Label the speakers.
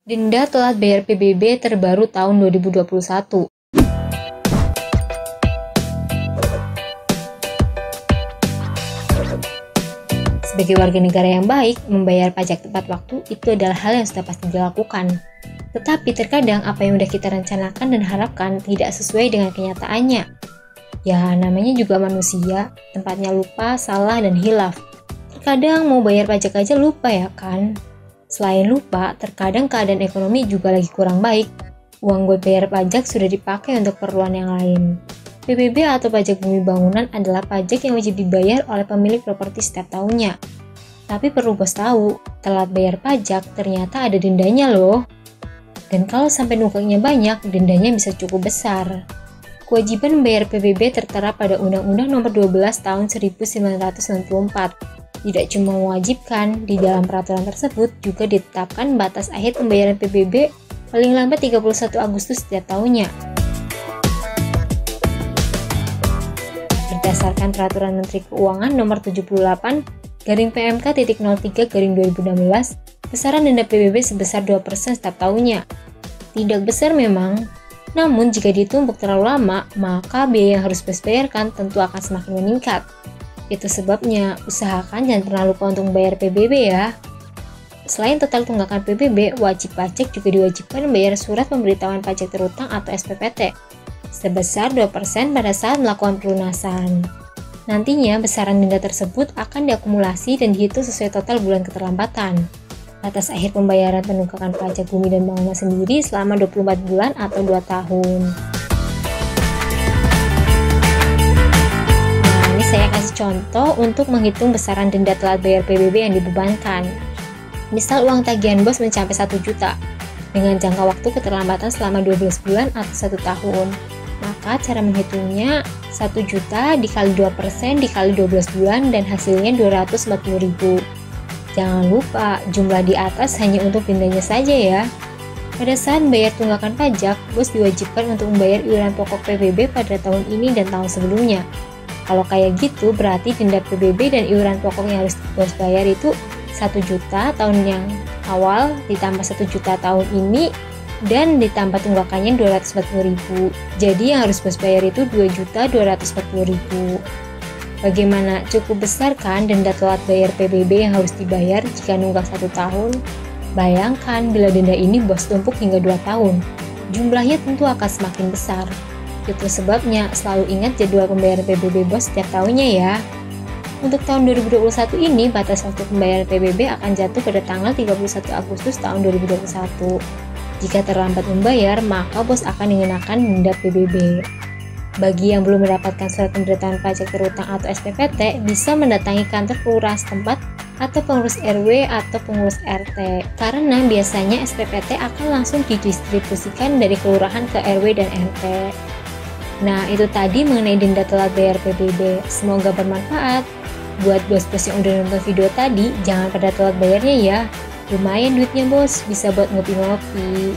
Speaker 1: Denda telat bayar PBB terbaru tahun 2021. Sebagai warga negara yang baik, membayar pajak tepat waktu itu adalah hal yang sudah pasti dilakukan. Tetapi terkadang apa yang sudah kita rencanakan dan harapkan tidak sesuai dengan kenyataannya. Ya, namanya juga manusia, tempatnya lupa, salah, dan hilaf. Terkadang mau bayar pajak aja lupa ya kan? Selain lupa, terkadang keadaan ekonomi juga lagi kurang baik. Uang buat bayar pajak sudah dipakai untuk keperluan yang lain. PBB atau pajak bumi bangunan adalah pajak yang wajib dibayar oleh pemilik properti setiap tahunnya. Tapi perlu bos tahu, telat bayar pajak ternyata ada dendanya loh. Dan kalau sampai nunggaknya banyak, dendanya bisa cukup besar. Kewajiban membayar PBB tertera pada Undang-Undang Nomor 12 Tahun 1994. Tidak cuma mewajibkan, di dalam peraturan tersebut juga ditetapkan batas akhir pembayaran PBB paling lambat 31 Agustus setiap tahunnya. Berdasarkan Peraturan Menteri Keuangan Nomor 78/PMK.03/2016, besaran denda PBB sebesar 2% setiap tahunnya. Tidak besar memang, namun jika ditumpuk terlalu lama, maka biaya yang harus bayarkan tentu akan semakin meningkat. Itu sebabnya, usahakan jangan pernah lupa untuk membayar PBB ya. Selain total tunggakan PBB, wajib pajak juga diwajibkan membayar surat pemberitahuan pajak terutang atau SPPT sebesar 2% pada saat melakukan pelunasan. Nantinya, besaran denda tersebut akan diakumulasi dan dihitung sesuai total bulan keterlambatan. Batas akhir pembayaran penunggakan pajak bumi dan bangunan sendiri selama 24 bulan atau 2 tahun. Nah, ini saya kasih contoh untuk menghitung besaran denda telat bayar PBB yang dibebankan. Misal uang tagihan bos mencapai 1 juta, dengan jangka waktu keterlambatan selama 12 bulan atau 1 tahun. Maka cara menghitungnya 1 juta dikali 2% dikali 12 bulan dan hasilnya 240.000. Jangan lupa, jumlah di atas hanya untuk dendanya saja ya. Pada saat membayar tunggakan pajak, bos diwajibkan untuk membayar iuran pokok PBB pada tahun ini dan tahun sebelumnya. Kalau kayak gitu, berarti denda PBB dan iuran pokok yang harus bos bayar itu 1 juta tahun yang awal ditambah 1 juta tahun ini dan ditambah tunggakannya 240.000. Jadi yang harus bos bayar itu 2.240.000. Bagaimana? Cukup besar kan denda telat bayar PBB yang harus dibayar jika nunggak 1 tahun? Bayangkan bila denda ini bos tumpuk hingga 2 tahun. Jumlahnya tentu akan semakin besar. Itu sebabnya selalu ingat jadwal pembayaran PBB bos setiap tahunnya ya. Untuk tahun 2021 ini, batas waktu pembayaran PBB akan jatuh pada tanggal 31 Agustus tahun 2021. Jika terlambat membayar, maka bos akan dikenakan denda PBB. Bagi yang belum mendapatkan surat pemberitahuan pajak terutang atau SPPT, bisa mendatangi kantor kelurahan setempat atau pengurus RW atau pengurus RT. Karena biasanya SPPT akan langsung didistribusikan dari kelurahan ke RW dan RT. Nah, itu tadi mengenai denda telat bayar PBB. Semoga bermanfaat. Buat bos-bos yang udah nonton video tadi, jangan pada telat bayarnya ya. Lumayan duitnya bos, bisa buat ngopi-ngopi.